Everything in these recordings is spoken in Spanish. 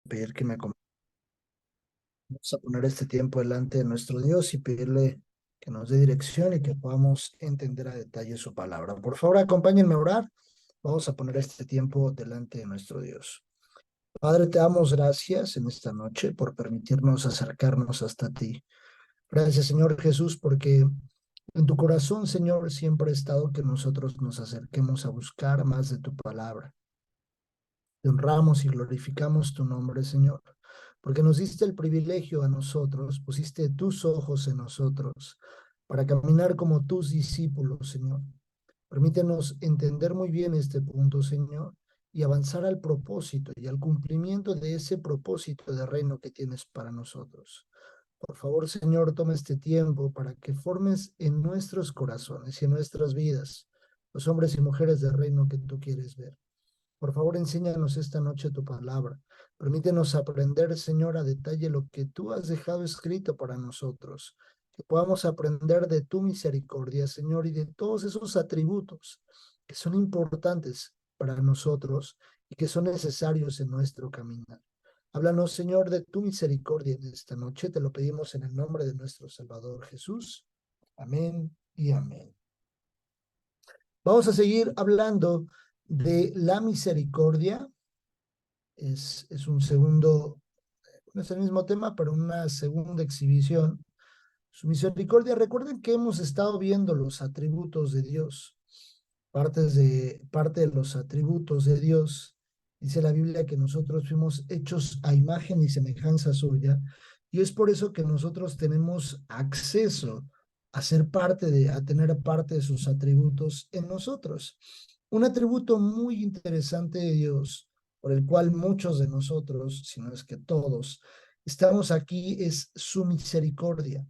pedir que me acompañe. Vamos a poner este tiempo delante de nuestro Dios y pedirle que nos dé dirección y que podamos entender a detalle su palabra. Por favor, acompáñenme a orar. Vamos a poner este tiempo delante de nuestro Dios. Padre, te damos gracias en esta noche por permitirnos acercarnos hasta ti. Gracias, Señor Jesús, porque en tu corazón, Señor, siempre ha estado que nosotros nos acerquemos a buscar más de tu palabra. Te honramos y glorificamos tu nombre, Señor, porque nos diste el privilegio a nosotros, pusiste tus ojos en nosotros para caminar como tus discípulos, Señor. Permítenos entender muy bien este punto, Señor, y avanzar al propósito y al cumplimiento de ese propósito de reino que tienes para nosotros. Por favor, Señor, toma este tiempo para que formes en nuestros corazones y en nuestras vidas los hombres y mujeres del reino que tú quieres ver. Por favor, enséñanos esta noche tu palabra. Permítenos aprender, Señor, a detalle lo que tú has dejado escrito para nosotros. Que podamos aprender de tu misericordia, Señor, y de todos esos atributos que son importantes para nosotros y que son necesarios en nuestro caminar. Háblanos, Señor, de tu misericordia en esta noche. Te lo pedimos en el nombre de nuestro Salvador Jesús. Amén y amén. Vamos a seguir hablando de la misericordia. Es un segundo, no es el mismo tema, pero una segunda exhibición. Su misericordia, recuerden que hemos estado viendo los atributos de Dios, parte de los atributos de Dios. Dice la Biblia que nosotros fuimos hechos a imagen y semejanza suya, y es por eso que nosotros tenemos acceso a tener parte de sus atributos en nosotros. Un atributo muy interesante de Dios, por el cual muchos de nosotros, si no es que todos, estamos aquí, es su misericordia.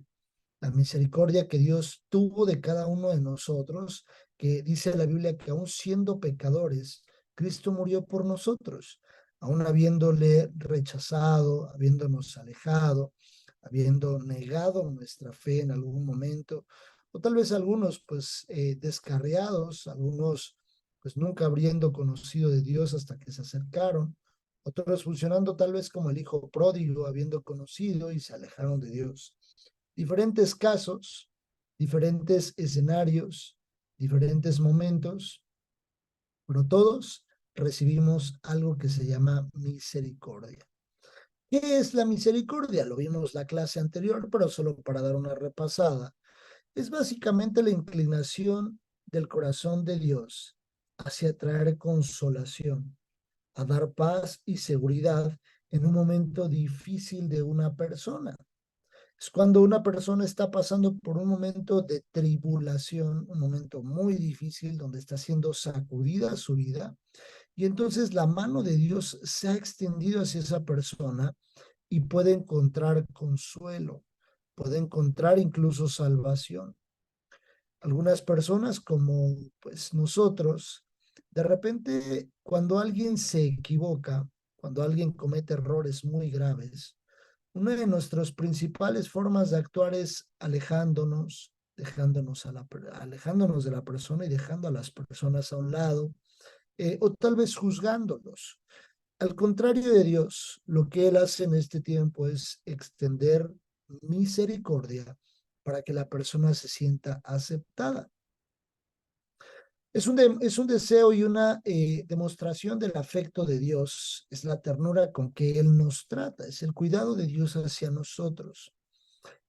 La misericordia que Dios tuvo de cada uno de nosotros, que dice la Biblia que aún siendo pecadores, Cristo murió por nosotros, aún habiéndole rechazado, habiéndonos alejado, habiendo negado nuestra fe en algún momento, o tal vez algunos pues descarriados, algunos pues nunca habiendo conocido de Dios hasta que se acercaron, otros funcionando tal vez como el hijo pródigo, habiendo conocido y se alejaron de Dios. Diferentes casos, diferentes escenarios, diferentes momentos, pero todos recibimos algo que se llama misericordia. ¿Qué es la misericordia? Lo vimos la clase anterior, pero solo para dar una repasada. Es básicamente la inclinación del corazón de Dios hacia traer consolación, a dar paz y seguridad en un momento difícil de una persona. Es cuando una persona está pasando por un momento de tribulación, un momento muy difícil donde está siendo sacudida su vida, y entonces la mano de Dios se ha extendido hacia esa persona y puede encontrar consuelo, puede encontrar incluso salvación. Algunas personas como pues nosotros, de repente cuando alguien se equivoca, cuando alguien comete errores muy graves, una de nuestras principales formas de actuar es alejándonos, alejándonos de la persona y dejando a las personas a un lado, o tal vez juzgándolos. Al contrario de Dios, lo que Él hace en este tiempo es extender misericordia para que la persona se sienta aceptada. Es un deseo y una demostración del afecto de Dios, es la ternura con que Él nos trata, es el cuidado de Dios hacia nosotros,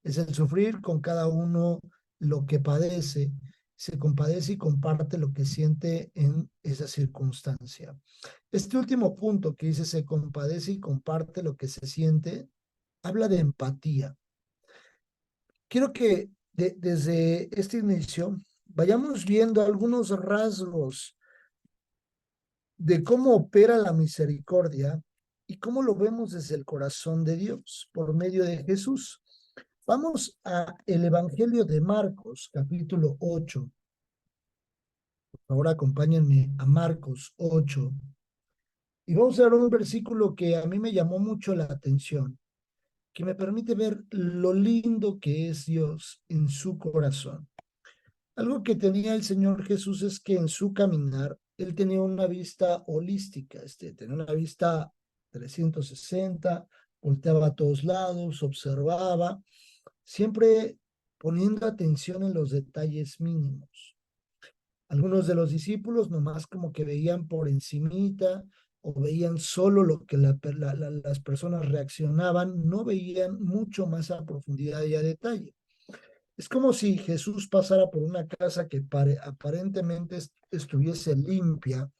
es el sufrir con cada uno lo que padece, se compadece y comparte lo que siente en esa circunstancia. Este último punto que dice se compadece y comparte lo que se siente, habla de empatía. Quiero que desde este inicio vayamos viendo algunos rasgos de cómo opera la misericordia y cómo lo vemos desde el corazón de Dios por medio de Jesús. Vamos a el Evangelio de Marcos, capítulo 8. Ahora acompáñenme a Marcos 8. Y vamos a ver un versículo que a mí me llamó mucho la atención, que me permite ver lo lindo que es Dios en su corazón. Algo que tenía el Señor Jesús es que en su caminar, él tenía una vista holística, tenía una vista 360, volteaba a todos lados, observaba, siempre poniendo atención en los detalles mínimos. Algunos de los discípulos nomás como que veían por encimita o veían solo lo que las personas reaccionaban, no veían mucho más a profundidad y a detalle. Es como si Jesús pasara por una casa que aparentemente estuviese limpia,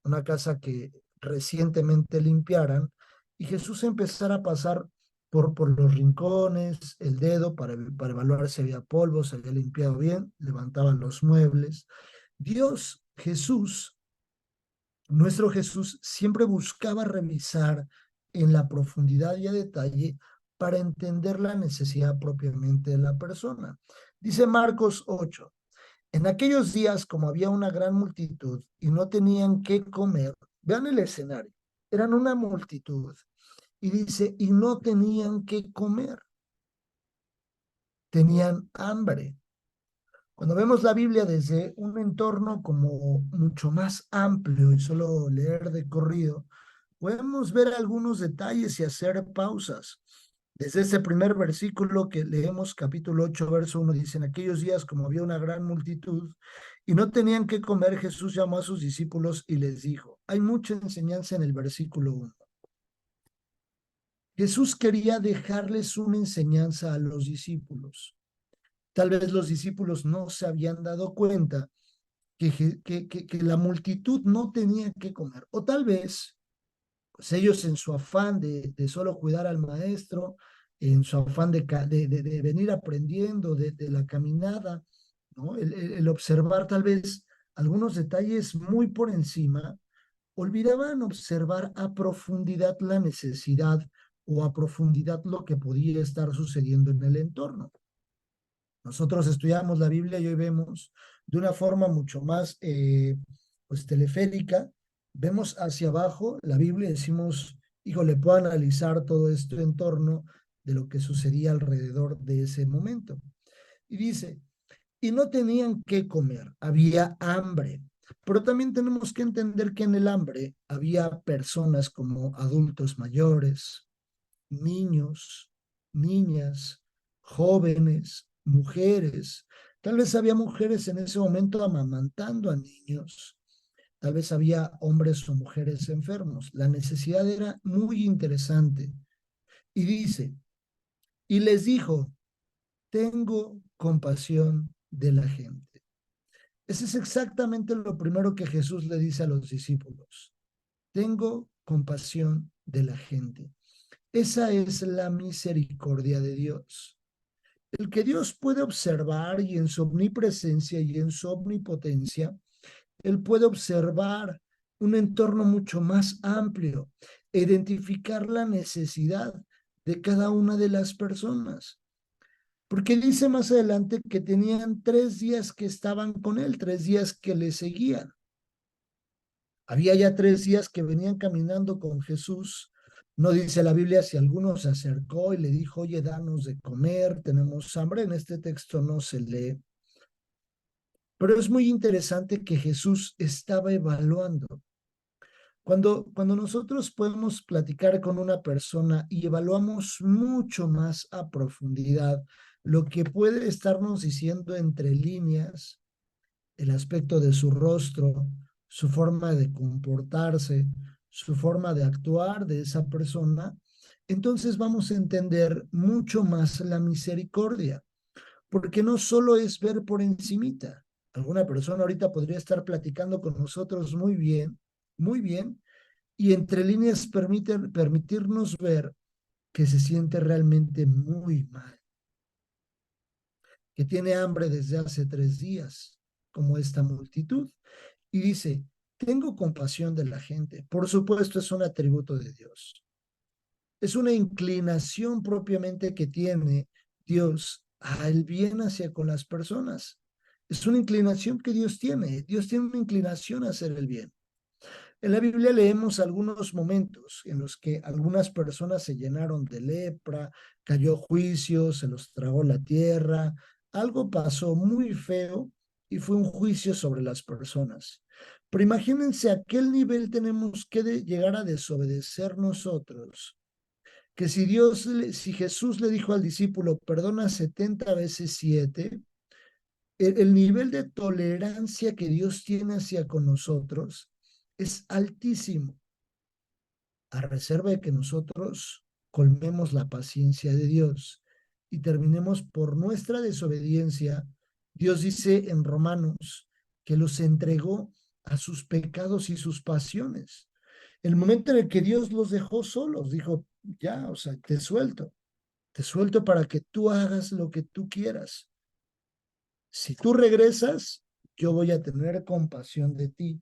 una casa que recientemente limpiaran, y Jesús empezara a pasar por los rincones, el dedo para evaluar si había polvo, si había limpiado bien, levantaban los muebles. Dios, Jesús, nuestro Jesús, siempre buscaba revisar en la profundidad y a detalle para entender la necesidad propiamente de la persona. Dice Marcos 8, en aquellos días, como había una gran multitud y no tenían qué comer, vean el escenario, eran una multitud, y dice, y no tenían qué comer, tenían hambre. Cuando vemos la Biblia desde un entorno como mucho más amplio y solo leer de corrido, podemos ver algunos detalles y hacer pausas. Desde ese primer versículo que leemos, capítulo 8, verso 1, dice, en aquellos días, como había una gran multitud y no tenían que comer, Jesús llamó a sus discípulos y les dijo, hay mucha enseñanza en el versículo 1. Jesús quería dejarles una enseñanza a los discípulos. Tal vez los discípulos no se habían dado cuenta que la multitud no tenía que comer. O tal vez pues ellos en su afán de solo cuidar al maestro, en su afán de venir aprendiendo de la caminada, ¿no? El observar tal vez algunos detalles muy por encima, olvidaban observar a profundidad la necesidad o a profundidad lo que podía estar sucediendo en el entorno. Nosotros estudiamos la Biblia y hoy vemos de una forma mucho más pues teleférica, vemos hacia abajo la Biblia y decimos, híjole, puedo analizar todo esto en torno de lo que sucedía alrededor de ese momento. Y dice, y no tenían qué comer, había hambre. Pero también tenemos que entender que en el hambre había personas como adultos mayores, niños, niñas, jóvenes, mujeres. Tal vez había mujeres en ese momento amamantando a niños. Tal vez había hombres o mujeres enfermos. La necesidad era muy interesante. Y dice, y les dijo, tengo compasión de la gente. Ese es exactamente lo primero que Jesús le dice a los discípulos. Tengo compasión de la gente. Esa es la misericordia de Dios. El que Dios puede observar y en su omnipresencia y en su omnipotencia, Él puede observar un entorno mucho más amplio e identificar la necesidad de cada una de las personas. Porque dice más adelante que tenían 3 días que estaban con Él, 3 días que le seguían. Había ya 3 días que venían caminando con Jesús. No dice la Biblia si alguno se acercó y le dijo, oye, danos de comer, tenemos hambre. En este texto no se lee. Pero es muy interesante que Jesús estaba evaluando. Cuando nosotros podemos platicar con una persona y evaluamos mucho más a profundidad lo que puede estarnos diciendo entre líneas, el aspecto de su rostro, su forma de comportarse, su forma de actuar de esa persona, entonces vamos a entender mucho más la misericordia, porque no solo es ver por encimita. Alguna persona ahorita podría estar platicando con nosotros muy bien, y entre líneas permitirnos ver que se siente realmente muy mal, que tiene hambre desde hace 3 días, como esta multitud. Y dice, tengo compasión de la gente. Por supuesto, es un atributo de Dios. Es una inclinación propiamente que tiene Dios al bien hacia con las personas. Es una inclinación que Dios tiene. Dios tiene una inclinación a hacer el bien. En la Biblia leemos algunos momentos en los que algunas personas se llenaron de lepra, cayó juicio, se los tragó la tierra, algo pasó muy feo y fue un juicio sobre las personas. Pero imagínense a qué nivel tenemos que llegar a desobedecer nosotros, que si Jesús le dijo al discípulo, perdona 70 veces 7, el nivel de tolerancia que Dios tiene hacia con nosotros es altísimo, a reserva de que nosotros colmemos la paciencia de Dios y terminemos por nuestra desobediencia. Dios dice en Romanos que los entregó a sus pecados y sus pasiones. El momento en el que Dios los dejó solos, dijo, ya, o sea, te suelto para que tú hagas lo que tú quieras. Si tú regresas, yo voy a tener compasión de ti.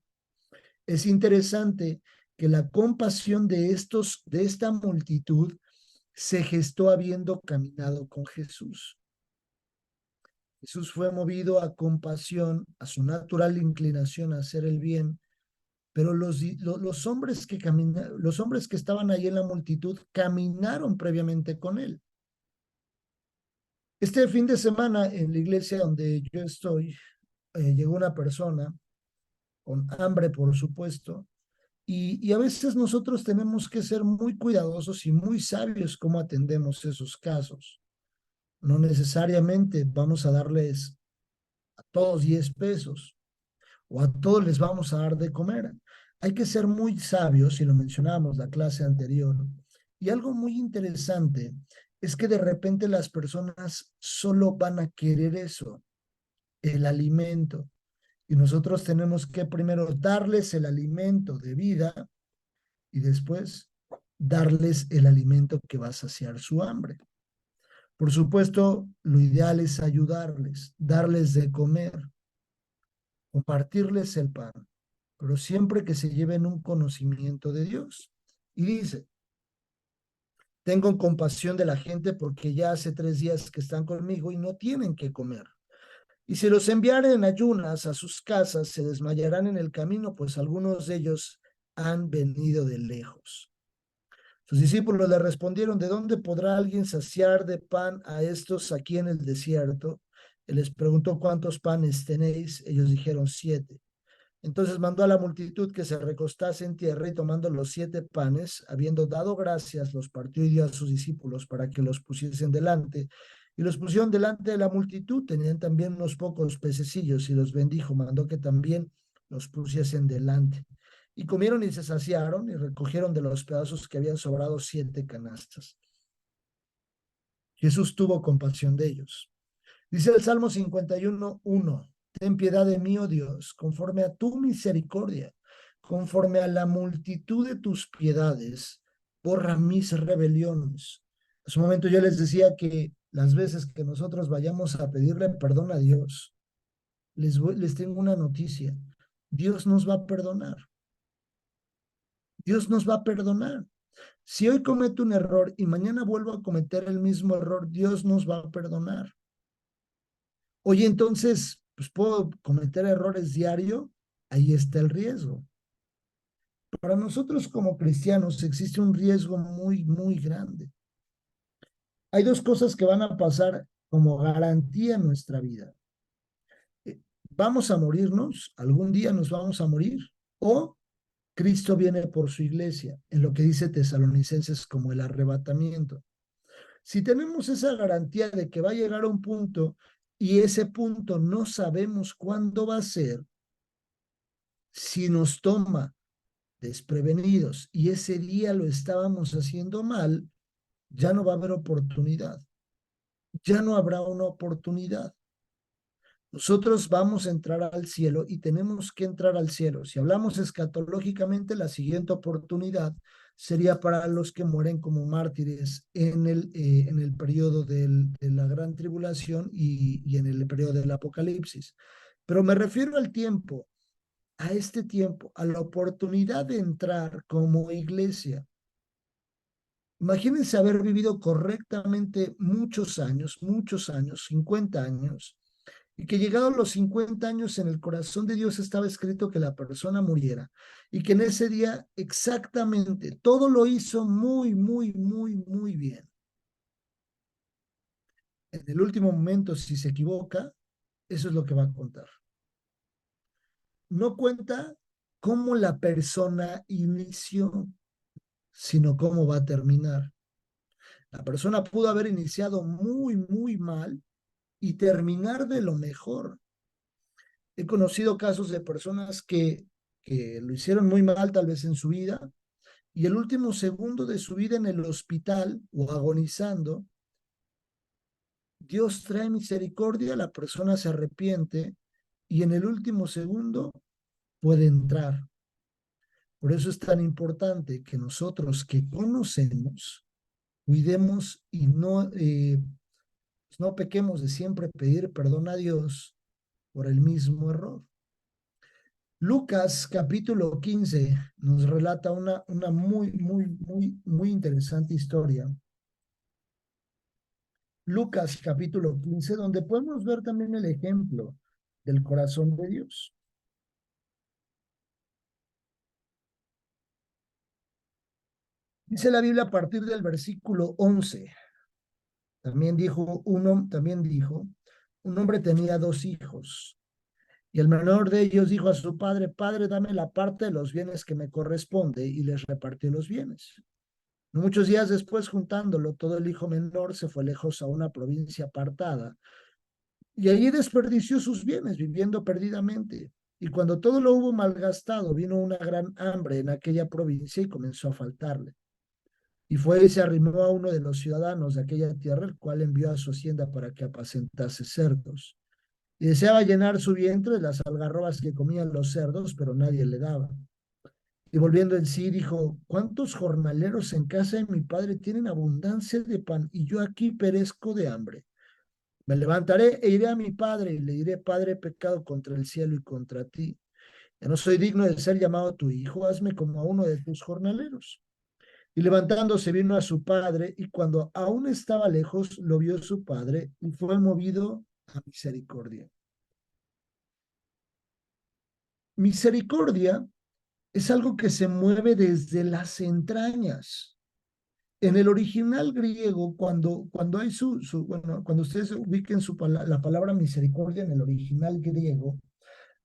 Es interesante que la compasión de esta multitud se gestó habiendo caminado con Jesús. Jesús fue movido a compasión, a su natural inclinación a hacer el bien, pero los hombres los hombres que estaban ahí en la multitud caminaron previamente con él. Este fin de semana en la iglesia donde yo estoy, llegó una persona con hambre, por supuesto, y a veces nosotros tenemos que ser muy cuidadosos y muy sabios cómo atendemos esos casos. No necesariamente vamos a darles a todos 10 pesos o a todos les vamos a dar de comer. Hay que ser muy sabios, y lo mencionábamos la clase anterior. Y algo muy interesante es que de repente las personas solo van a querer eso, el alimento. Y nosotros tenemos que primero darles el alimento de vida y después darles el alimento que va a saciar su hambre. Por supuesto, lo ideal es ayudarles, darles de comer, compartirles el pan, pero siempre que se lleven un conocimiento de Dios. Y dice, tengo compasión de la gente porque ya hace 3 días que están conmigo y no tienen que comer. Y si los enviaren en ayunas a sus casas, se desmayarán en el camino, pues algunos de ellos han venido de lejos. Sus discípulos le respondieron, ¿de dónde podrá alguien saciar de pan a estos aquí en el desierto? Él les preguntó, ¿cuántos panes tenéis? Ellos dijeron, 7. Entonces mandó a la multitud que se recostase en tierra y tomando los 7 panes, habiendo dado gracias, los partió y dio a sus discípulos para que los pusiesen delante. Y los pusieron delante de la multitud. Tenían también unos pocos pececillos y los bendijo. Mandó que también los pusiesen delante. Y comieron y se saciaron y recogieron de los pedazos que habían sobrado 7 canastas. Jesús tuvo compasión de ellos. Dice el Salmo 51:1, ten piedad de mí, oh Dios, conforme a tu misericordia, conforme a la multitud de tus piedades, borra mis rebeliones. En su momento yo les decía que las veces que nosotros vayamos a pedirle perdón a Dios, les tengo una noticia. Dios nos va a perdonar. Dios nos va a perdonar. Si hoy cometo un error y mañana vuelvo a cometer el mismo error, Dios nos va a perdonar. Oye, entonces, pues puedo cometer errores diario, ahí está el riesgo. Para nosotros como cristianos existe un riesgo muy, muy grande. Hay dos cosas que van a pasar como garantía en nuestra vida. Vamos a morirnos, algún día nos vamos a morir, o Cristo viene por su iglesia, en lo que dice Tesalonicenses como el arrebatamiento. Si tenemos esa garantía de que va a llegar a un punto y ese punto no sabemos cuándo va a ser, si nos toma desprevenidos y ese día lo estábamos haciendo mal, ya no va a haber oportunidad, ya no habrá una oportunidad. Nosotros vamos a entrar al cielo y tenemos que entrar al cielo. Si hablamos escatológicamente, la siguiente oportunidad sería para los que mueren como mártires en el periodo de la gran tribulación y en el periodo del apocalipsis. Pero me refiero al tiempo, a este tiempo, a la oportunidad de entrar como iglesia. Imagínense haber vivido correctamente muchos años, 50 años, y que llegados los 50 años en el corazón de Dios estaba escrito que la persona muriera, y que en ese día exactamente todo lo hizo muy, muy, muy, muy bien. En el último momento, si se equivoca, eso es lo que va a contar. no cuenta cómo la persona inició, sino cómo va a terminar. La persona pudo haber iniciado muy, muy mal y terminar de lo mejor. He conocido casos de personas que lo hicieron muy mal tal vez en su vida y el último segundo de su vida en el hospital o agonizando, Dios trae misericordia, la persona se arrepiente y en el último segundo puede entrar. Por eso es tan importante que nosotros que conocemos, cuidemos y no pequemos de siempre pedir perdón a Dios por el mismo error. Lucas capítulo 15 nos relata una muy, muy, muy, muy interesante historia. Lucas capítulo 15, donde podemos ver también el ejemplo del corazón de Dios. Dice la Biblia a partir del versículo 11. También dijo, un hombre tenía dos hijos. Y el menor de ellos dijo a su padre, Padre, dame la parte de los bienes que me corresponde, y les repartió los bienes. Muchos días después, juntándolo, todo el hijo menor se fue lejos a una provincia apartada, y allí desperdició sus bienes, viviendo perdidamente. Y cuando todo lo hubo malgastado, vino una gran hambre en aquella provincia y comenzó a faltarle. Y fue y se arrimó a uno de los ciudadanos de aquella tierra, el cual envió a su hacienda para que apacentase cerdos. Y deseaba llenar su vientre de las algarrobas que comían los cerdos, pero nadie le daba. Y volviendo en sí, dijo, ¿cuántos jornaleros en casa de mi padre tienen abundancia de pan y yo aquí perezco de hambre? Me levantaré e iré a mi padre y le diré, Padre, he pecado contra el cielo y contra ti. Ya no soy digno de ser llamado tu hijo, hazme como a uno de tus jornaleros. Y levantándose vino a su padre, y cuando aún estaba lejos, lo vio su padre y fue movido a misericordia. Misericordia es algo que se mueve desde las entrañas. En el original griego, cuando hay bueno, cuando ustedes ubiquen la palabra misericordia en el original griego,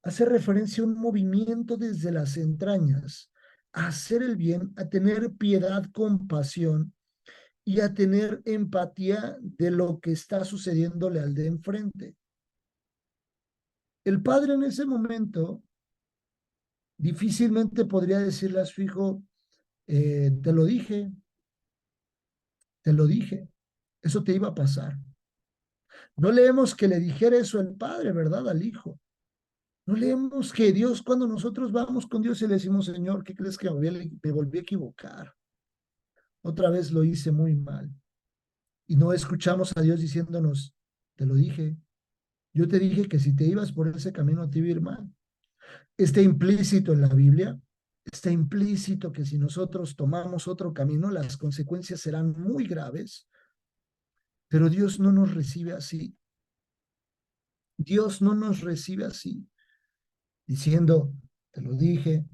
hace referencia a un movimiento desde las entrañas, a hacer el bien, a tener piedad, compasión y a tener empatía de lo que está sucediéndole al de enfrente. El padre en ese momento difícilmente podría decirle a su hijo, te lo dije, eso te iba a pasar. No leemos que le dijera eso el padre, ¿verdad? Al hijo. No leemos que Dios, cuando nosotros vamos con Dios y le decimos, Señor, ¿qué crees que me volví a equivocar? Otra vez lo hice muy mal. Y no escuchamos a Dios diciéndonos, te lo dije, yo te dije que si te ibas por ese camino te iba a ir mal. Está implícito en la Biblia, está implícito que si nosotros tomamos otro camino, las consecuencias serán muy graves, pero Dios no nos recibe así. Dios no nos recibe así, diciendo, te lo dije,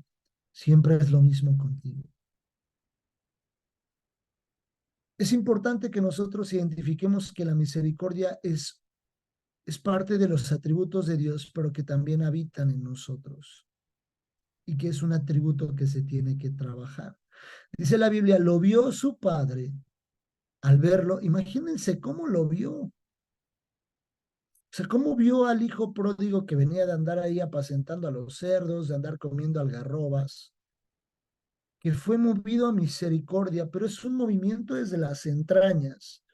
siempre es lo mismo contigo. Es importante que nosotros identifiquemos que la misericordia es parte de los atributos de Dios, pero que también habitan en nosotros y que es un atributo que se tiene que trabajar. Dice la Biblia, lo vio su padre al verlo. Imagínense cómo lo vio. O sea, cómo vio al hijo pródigo que venía de andar ahí apacentando a los cerdos, de andar comiendo algarrobas, que fue movido a misericordia, pero es un movimiento desde las entrañas,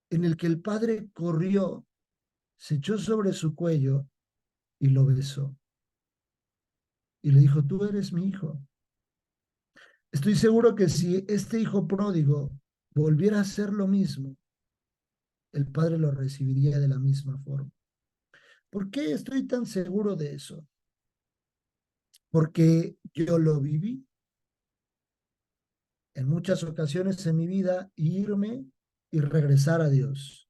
en el que el padre corrió, se echó sobre su cuello y lo besó. Y le dijo, tú eres mi hijo. Estoy seguro que si este hijo pródigo volviera a hacer lo mismo, el padre lo recibiría de la misma forma. ¿Por qué estoy tan seguro de eso? Porque yo lo viví en muchas ocasiones en mi vida, irme y regresar a Dios,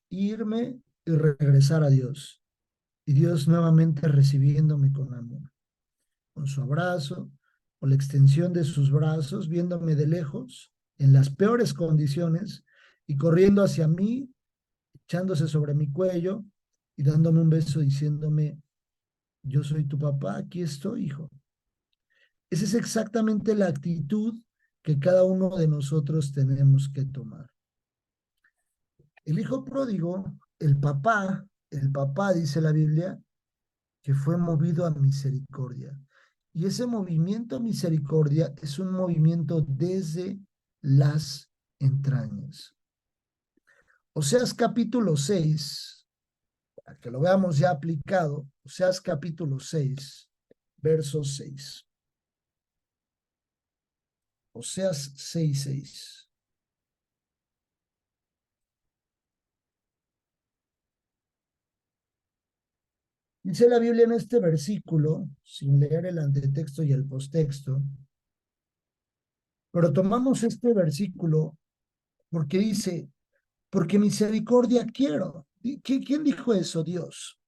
irme y regresar a Dios, y Dios nuevamente recibiéndome con amor, con su abrazo, con la extensión de sus brazos, viéndome de lejos, en las peores condiciones, y corriendo hacia mí, echándose sobre mi cuello y dándome un beso diciéndome, yo soy tu papá, aquí estoy, hijo. Esa es exactamente la actitud que cada uno de nosotros tenemos que tomar. El hijo pródigo, el papá, dice la Biblia, que fue movido a misericordia. Y ese movimiento a misericordia es un movimiento desde las entrañas. Oseas capítulo 6, para que lo veamos ya aplicado, Oseas capítulo 6, verso 6. Oseas 6, 6. Dice la Biblia en este versículo, sin leer el antetexto y el postexto, pero tomamos este versículo porque dice, porque misericordia quiero. ¿Quién dijo eso? Dios.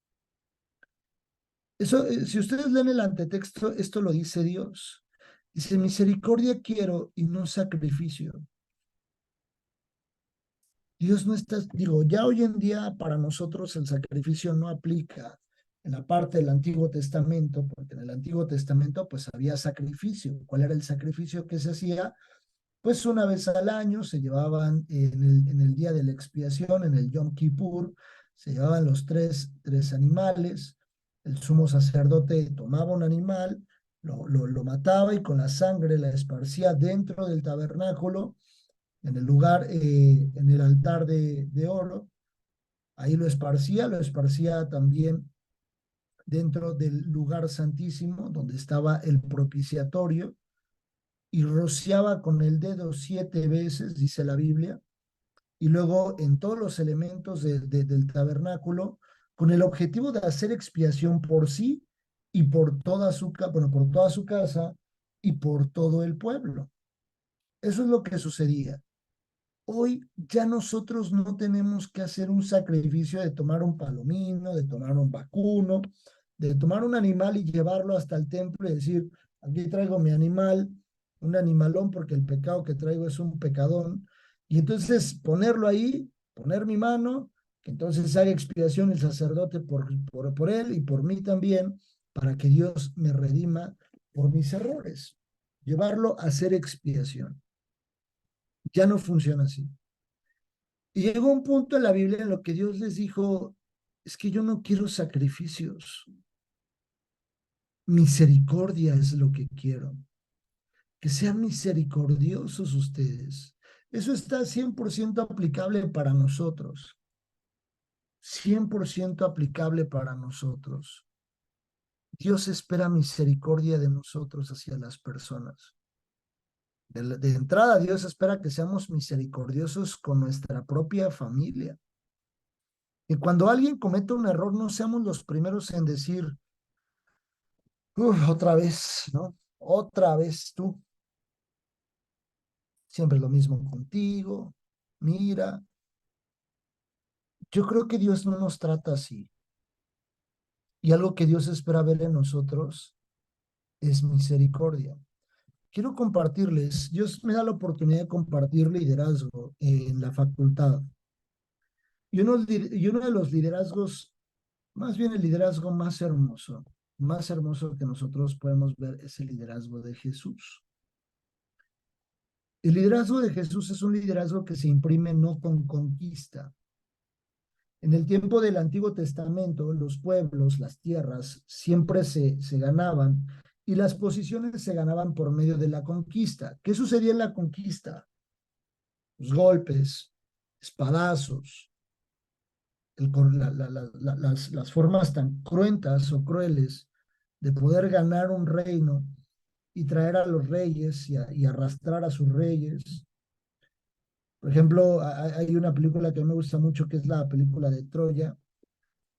Eso, si ustedes leen el antetexto, esto lo dice Dios. Dice, misericordia quiero y no sacrificio. Dios no está, digo, ya hoy en día para nosotros el sacrificio no aplica en la parte del Antiguo Testamento, porque en el Antiguo Testamento pues había sacrificio. ¿Cuál era el sacrificio que se hacía? Pues una vez al año se llevaban en el día de la expiación, en el Yom Kippur, se llevaban los tres animales, el sumo sacerdote tomaba un animal, lo mataba y con la sangre la esparcía dentro del tabernáculo, en el lugar, en el altar de oro, ahí lo esparcía también dentro del lugar santísimo, donde estaba el propiciatorio, y rociaba con el dedo 7 veces, dice la Biblia, y luego en todos los elementos del tabernáculo, con el objetivo de hacer expiación por sí y por toda bueno, por toda su casa y por todo el pueblo. Eso es lo que sucedía. Hoy ya nosotros no tenemos que hacer un sacrificio de tomar un palomino, de tomar un vacuno, de tomar un animal y llevarlo hasta el templo y decir, aquí traigo mi animal, un animalón porque el pecado que traigo es un pecadón. Y entonces ponerlo ahí, poner mi mano, que entonces haga expiación el sacerdote por él y por mí también, para que Dios me redima por mis errores. Llevarlo a hacer expiación. Ya no funciona así. Y llegó un punto en la Biblia en lo que Dios les dijo, es que yo no quiero sacrificios, misericordia es lo que quiero, que sean misericordiosos ustedes. Eso está 100% aplicable para nosotros, 100% aplicable para nosotros. Dios espera misericordia de nosotros hacia las personas. De entrada, Dios espera que seamos misericordiosos con nuestra propia familia. Y cuando alguien comete un error, no seamos los primeros en decir, otra vez, ¿no? Otra vez tú. Siempre lo mismo contigo. Mira, yo creo que Dios no nos trata así. Y algo que Dios espera ver en nosotros es misericordia. Quiero compartirles, Dios me da la oportunidad de compartir liderazgo en la facultad. Y uno de los liderazgos, más bien el liderazgo más hermoso que nosotros podemos ver es el liderazgo de Jesús. El liderazgo de Jesús es un liderazgo que se imprime no con conquista. En el tiempo del Antiguo Testamento, los pueblos, las tierras, siempre se ganaban y las posiciones se ganaban por medio de la conquista. ¿Qué sucedía en la conquista? Los golpes, espadazos, las formas tan cruentas o crueles de poder ganar un reino y traer a los reyes y arrastrar a sus reyes. Por ejemplo, hay una película que me gusta mucho que es la película de Troya.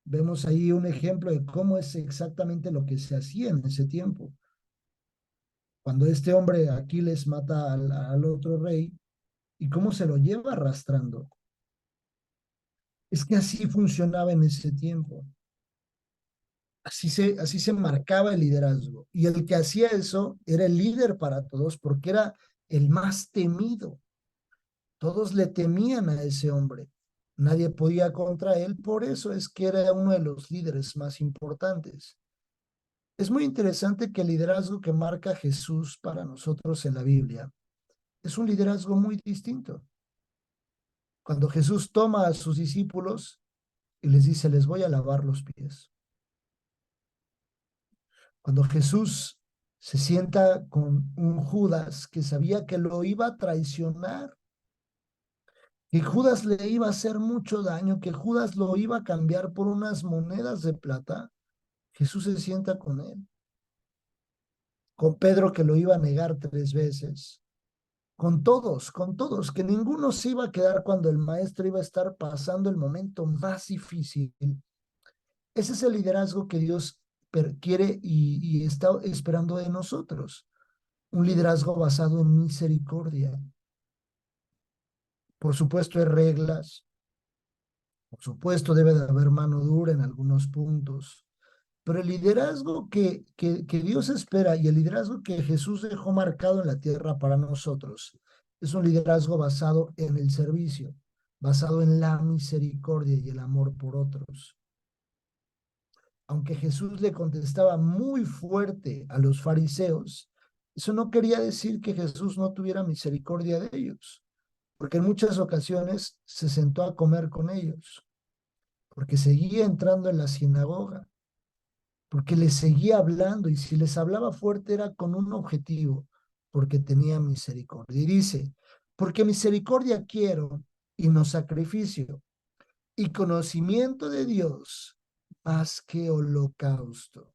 Vemos ahí un ejemplo de cómo es exactamente lo que se hacía en ese tiempo. Cuando este hombre Aquiles mata al otro rey y cómo se lo lleva arrastrando. Es que así funcionaba en ese tiempo. Así se marcaba el liderazgo. Y el que hacía eso era el líder para todos porque era el más temido. Todos le temían a ese hombre. Nadie podía contra él, por eso es que era uno de los líderes más importantes. Es muy interesante que el liderazgo que marca Jesús para nosotros en la Biblia es un liderazgo muy distinto. Cuando Jesús toma a sus discípulos y les dice, les voy a lavar los pies. Cuando Jesús se sienta con un Judas que sabía que lo iba a traicionar, que Judas le iba a hacer mucho daño, que Judas lo iba a cambiar por unas monedas de plata, Jesús se sienta con él. Con Pedro que lo iba a negar 3 veces. Con todos, que ninguno se iba a quedar cuando el maestro iba a estar pasando el momento más difícil. Ese es el liderazgo que Dios quiere y está esperando de nosotros. Un liderazgo basado en misericordia. Por supuesto, hay reglas. Por supuesto, debe de haber mano dura en algunos puntos. Pero el liderazgo que Dios espera y el liderazgo que Jesús dejó marcado en la tierra para nosotros es un liderazgo basado en el servicio, basado en la misericordia y el amor por otros. Aunque Jesús le contestaba muy fuerte a los fariseos, eso no quería decir que Jesús no tuviera misericordia de ellos, porque en muchas ocasiones se sentó a comer con ellos, porque seguía entrando en la sinagoga, porque les seguía hablando y si les hablaba fuerte era con un objetivo, porque tenía misericordia. Y dice, porque misericordia quiero y no sacrificio, y conocimiento de Dios más que holocausto.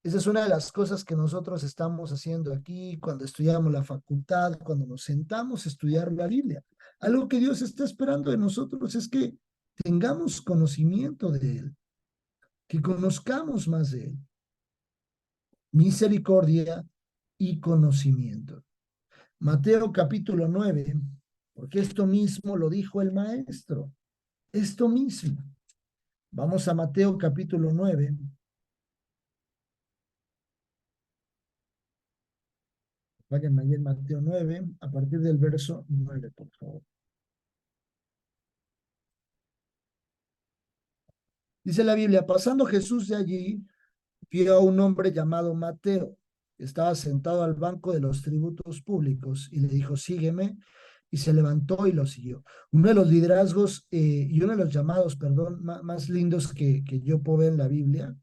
Esa es una de las cosas que nosotros estamos haciendo aquí cuando estudiamos la facultad, cuando nos sentamos a estudiar la Biblia. Algo que Dios está esperando de nosotros es que tengamos conocimiento de Él, que conozcamos más de Él. Misericordia y conocimiento. Mateo capítulo 9, porque esto mismo lo dijo el maestro, esto mismo. Vamos a Mateo capítulo 9. Vayan ahí en Mateo 9, a partir del verso 9, por favor. Dice la Biblia, pasando Jesús de allí, vio a un hombre llamado Mateo, que estaba sentado al banco de los tributos públicos, y le dijo, sígueme, y se levantó y lo siguió. Uno de los liderazgos y uno de los llamados, perdón, más lindos que yo puedo ver en la Biblia,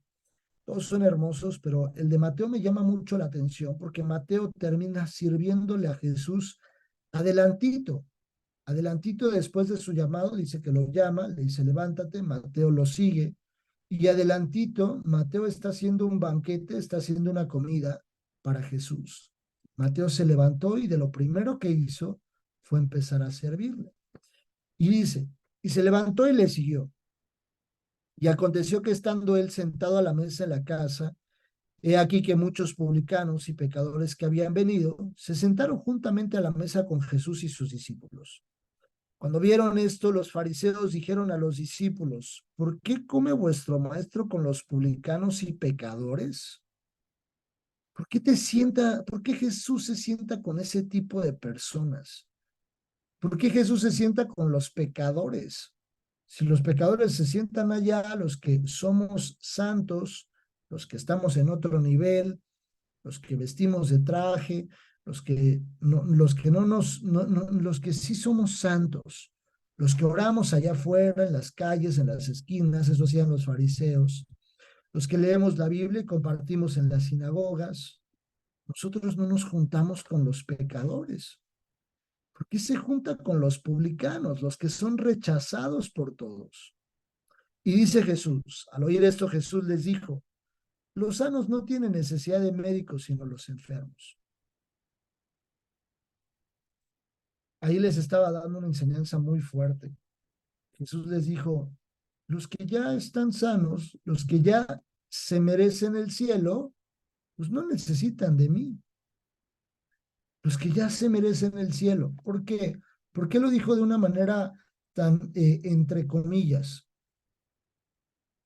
todos son hermosos, pero el de Mateo me llama mucho la atención, porque Mateo termina sirviéndole a Jesús adelantito. Adelantito después de su llamado, dice que lo llama, le dice, levántate, Mateo lo sigue, y adelantito, Mateo está haciendo un banquete, está haciendo una comida para Jesús. Mateo se levantó y de lo primero que hizo fue empezar a servirle. Y dice, y se levantó y le siguió. Y aconteció que estando él sentado a la mesa en la casa, he aquí que muchos publicanos y pecadores que habían venido se sentaron juntamente a la mesa con Jesús y sus discípulos. Cuando vieron esto, los fariseos dijeron a los discípulos, ¿por qué come vuestro maestro con los publicanos y pecadores? ¿Por qué Jesús se sienta con ese tipo de personas? ¿Por qué Jesús se sienta con los pecadores? Si los pecadores se sientan allá, los que somos santos, los que estamos en otro nivel, los que vestimos de traje, los que no nos, los que sí somos santos, los que oramos allá afuera, en las calles, en las esquinas, eso hacían los fariseos, los que leemos la Biblia y compartimos en las sinagogas, nosotros no nos juntamos con los pecadores. ¿Por qué se junta con los publicanos, los que son rechazados por todos? Y dice Jesús, al oír esto Jesús les dijo, los sanos no tienen necesidad de médicos, sino los enfermos. Ahí les estaba dando una enseñanza muy fuerte. Jesús les dijo, los que ya están sanos, los que ya se merecen el cielo, pues no necesitan de mí. Los que ya se merecen el cielo. ¿Por qué? ¿Por qué lo dijo de una manera tan entre comillas?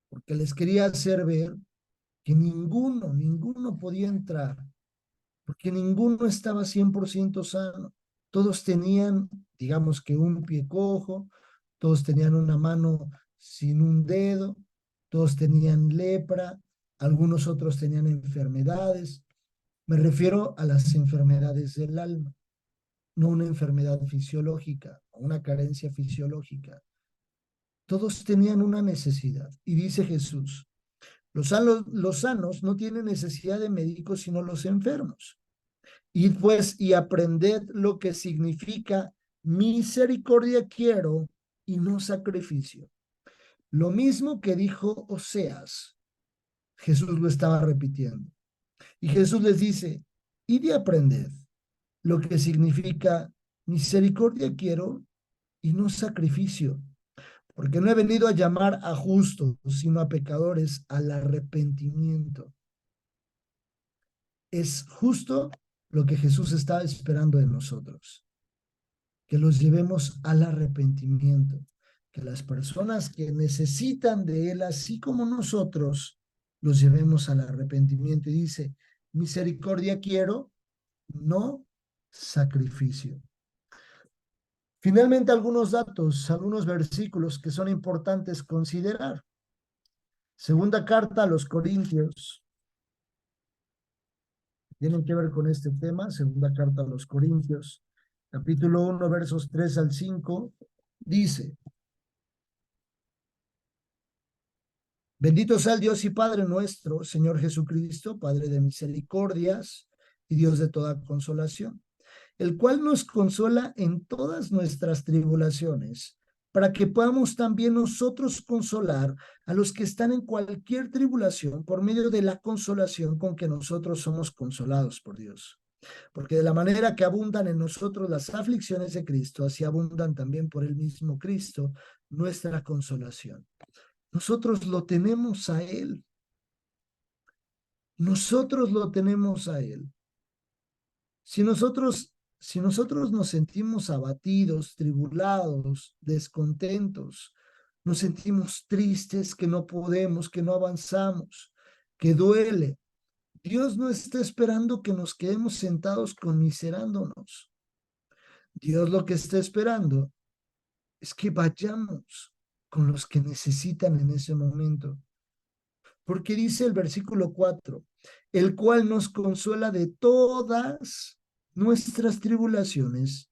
Porque les quería hacer ver que ninguno podía entrar, porque ninguno estaba 100% sano. Todos tenían, digamos que un pie cojo, todos tenían una mano sin un dedo, todos tenían lepra, algunos otros tenían enfermedades. Me refiero a las enfermedades del alma, no una enfermedad fisiológica, una carencia fisiológica. Todos tenían una necesidad. Y dice Jesús, los sanos no tienen necesidad de médicos, sino los enfermos. Y pues, y aprended lo que significa misericordia quiero y no sacrificio. Lo mismo que dijo Oseas, Jesús lo estaba repitiendo. Y Jesús les dice, id y aprended lo que significa misericordia quiero y no sacrificio, porque no he venido a llamar a justos, sino a pecadores al arrepentimiento. Es justo lo que Jesús está esperando de nosotros, que los llevemos al arrepentimiento, que las personas que necesitan de Él, así como nosotros, los llevemos al arrepentimiento. Y dice, misericordia quiero, no sacrificio. Finalmente, algunos datos, algunos versículos que son importantes considerar. Segunda carta a los Corintios, tienen que ver con este tema. Segunda carta a los Corintios, capítulo 1, versos 3 al 5, dice, bendito sea el Dios y Padre nuestro, Señor Jesucristo, Padre de misericordias y Dios de toda consolación, el cual nos consuela en todas nuestras tribulaciones, para que podamos también nosotros consolar a los que están en cualquier tribulación por medio de la consolación con que nosotros somos consolados por Dios. Porque de la manera que abundan en nosotros las aflicciones de Cristo, así abundan también por el mismo Cristo nuestra consolación. Nosotros lo tenemos a Él. Nosotros lo tenemos a Él. Si nosotros nos sentimos abatidos, tribulados, descontentos, nos sentimos tristes, que no podemos, que no avanzamos, que duele, Dios no está esperando que nos quedemos sentados conmiserándonos. Dios lo que está esperando es que vayamos con los que necesitan en ese momento. Porque dice el versículo 4, el cual nos consuela de todas nuestras tribulaciones.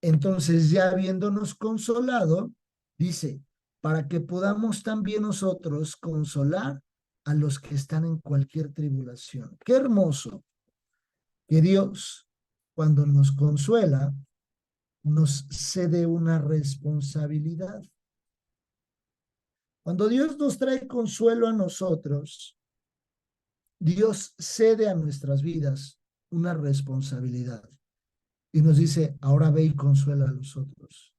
Entonces, ya habiéndonos consolado, dice, para que podamos también nosotros consolar a los que están en cualquier tribulación. Qué hermoso que Dios, cuando nos consuela, nos cede una responsabilidad. Cuando Dios nos trae consuelo a nosotros, Dios cede a nuestras vidas una responsabilidad y nos dice, ahora ve y consuela a los otros.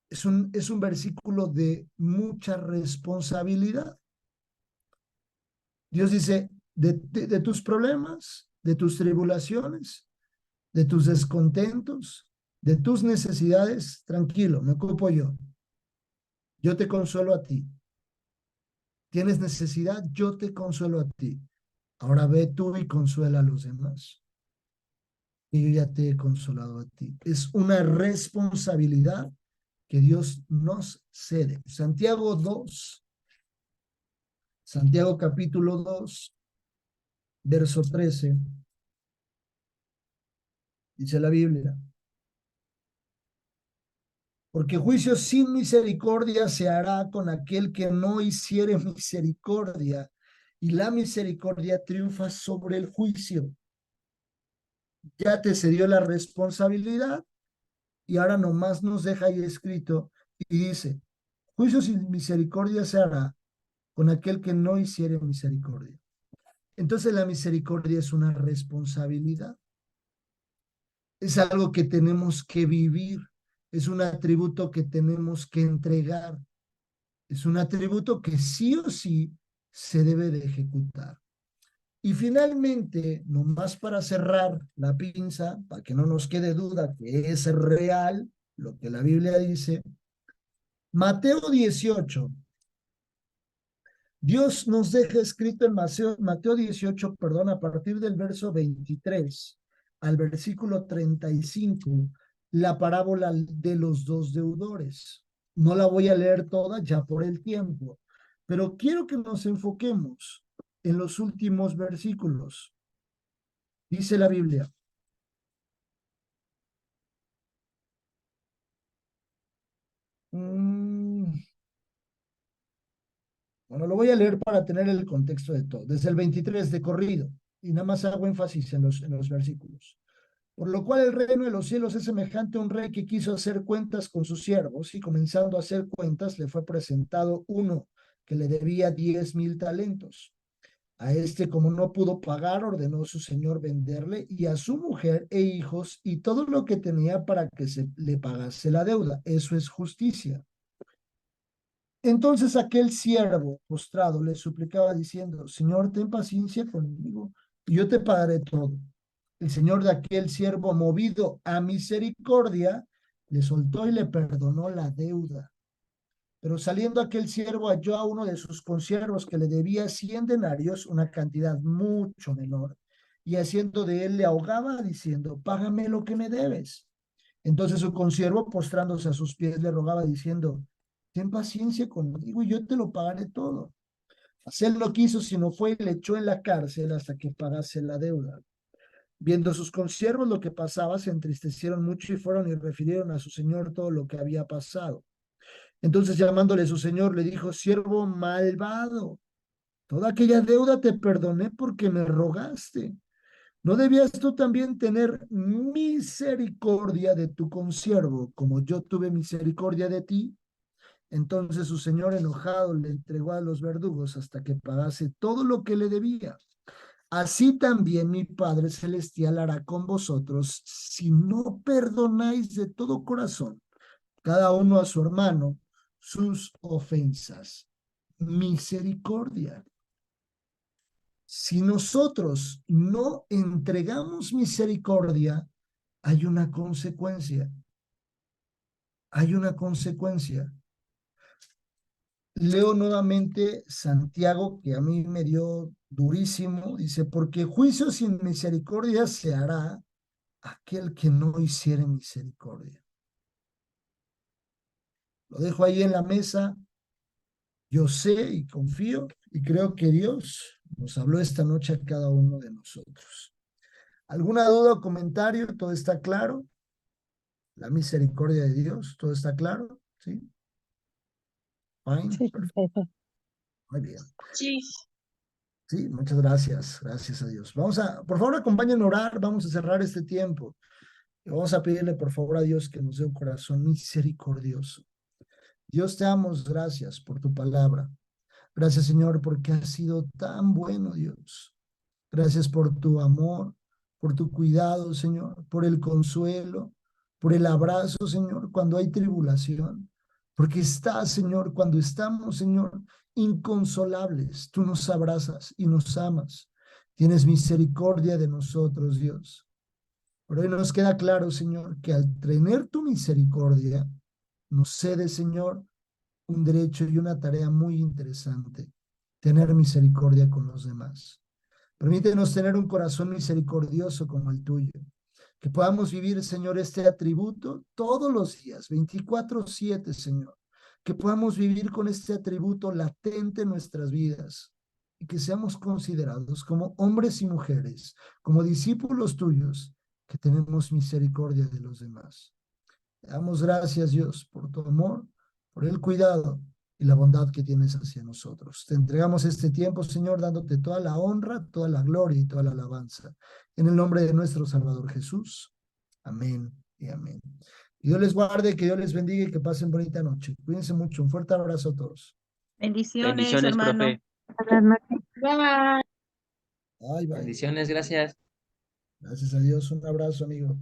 Es un versículo de mucha responsabilidad. Dios dice, de tus problemas, de tus tribulaciones, de tus descontentos, de tus necesidades, tranquilo, me ocupo yo. Yo te consuelo a ti. Tienes necesidad, yo te consuelo a ti. Ahora ve tú y consuela a los demás. Y yo ya te he consolado a ti. Es una responsabilidad que Dios nos cede. Santiago capítulo 2, verso 13, dice la Biblia. Porque juicio sin misericordia se hará con aquel que no hiciere misericordia, y la misericordia triunfa sobre el juicio. Ya te cedió la responsabilidad y ahora nomás nos deja ahí escrito y dice, juicio sin misericordia se hará con aquel que no hiciere misericordia. Entonces la misericordia es una responsabilidad, es algo que tenemos que vivir, es un atributo que tenemos que entregar, es un atributo que sí o sí se debe de ejecutar. Y finalmente, nomás para cerrar la pinza, para que no nos quede duda que es real lo que la Biblia dice, Mateo 18. Dios nos deja escrito en Mateo 18, perdón, a partir del verso 23 al versículo 35, la parábola de los dos deudores. No la voy a leer toda ya por el tiempo, Pero quiero que nos enfoquemos en los últimos versículos. Dice la Biblia. Bueno, lo voy a leer para tener el contexto de todo. Desde el 23 de corrido. Y nada más hago énfasis en los versículos. Por lo cual el reino de los cielos es semejante a un rey que quiso hacer cuentas con sus siervos, y comenzando a hacer cuentas le fue presentado uno que le debía 10,000 talentos. A este, como no pudo pagar, ordenó su señor venderle y a su mujer e hijos y todo lo que tenía para que se le pagase la deuda. Eso es justicia. Entonces aquel siervo postrado le suplicaba diciendo: Señor, ten paciencia conmigo y yo te pagaré todo. El señor de aquel siervo, movido a misericordia, le soltó y le perdonó la deuda. Pero saliendo aquel siervo halló a uno de sus consiervos que le debía 100 denarios, una cantidad mucho menor, y haciendo de él le ahogaba diciendo: Págame lo que me debes. Entonces su consiervo, postrándose a sus pies, le rogaba diciendo: Ten paciencia conmigo y yo te lo pagaré todo. Mas él no quiso, sino fue y le echó en la cárcel hasta que pagase la deuda. Viendo sus consiervos lo que pasaba, se entristecieron mucho y fueron y refirieron a su señor todo lo que había pasado. Entonces, llamándole su señor, le dijo: Siervo malvado, toda aquella deuda te perdoné porque me rogaste. ¿No debías tú también tener misericordia de tu consiervo, como yo tuve misericordia de ti? Entonces su señor, enojado, le entregó a los verdugos hasta que pagase todo lo que le debía. Así también mi Padre Celestial hará con vosotros si no perdonáis de todo corazón, cada uno a su hermano, sus ofensas. Misericordia. Si nosotros no entregamos misericordia, hay una consecuencia. Hay una consecuencia. Leo nuevamente Santiago, que a mí me dio durísimo. Dice: porque juicio sin misericordia se hará aquel que no hiciere misericordia. Lo dejo ahí en la mesa. Yo sé y confío y creo que Dios nos habló esta noche a cada uno de nosotros. ¿Alguna duda o comentario? ¿Todo está claro? La misericordia de Dios, ¿todo está claro? ¿Sí? Fine. Sí, Perfecto. perfecto. Muy bien. Sí. Sí, muchas gracias. Gracias a Dios. Por favor, acompáñenme a orar. Vamos a cerrar este tiempo. Y vamos a pedirle, por favor, a Dios que nos dé un corazón misericordioso. Dios, te damos gracias por tu palabra. Gracias, Señor, porque has sido tan bueno, Dios. Gracias por tu amor, por tu cuidado, Señor, por el consuelo, por el abrazo, Señor, cuando hay tribulación. Porque estás, Señor, cuando estamos, Señor, inconsolables. Tú nos abrazas y nos amas. Tienes misericordia de nosotros, Dios. Por hoy nos queda claro, Señor, que al tener tu misericordia, nos cede, Señor, un derecho y una tarea muy interesante: tener misericordia con los demás. Permítenos tener un corazón misericordioso como el tuyo, que podamos vivir, Señor, este atributo todos los días, 24/7, Señor, que podamos vivir con este atributo latente en nuestras vidas y que seamos considerados como hombres y mujeres, como discípulos tuyos, que tenemos misericordia de los demás. Te damos gracias, Dios, por tu amor, por el cuidado y la bondad que tienes hacia nosotros. Te entregamos este tiempo, Señor, dándote toda la honra, toda la gloria y toda la alabanza. En el nombre de nuestro Salvador Jesús. Amén y amén. Que Dios les guarde, que Dios les bendiga y que pasen bonita noche. Cuídense mucho. Un fuerte abrazo a todos. Bendiciones, Bendiciones, hermano. profe. Buenas noches. Bye. Bye, bye. Bendiciones, gracias. Gracias a Dios. Un abrazo, amigo.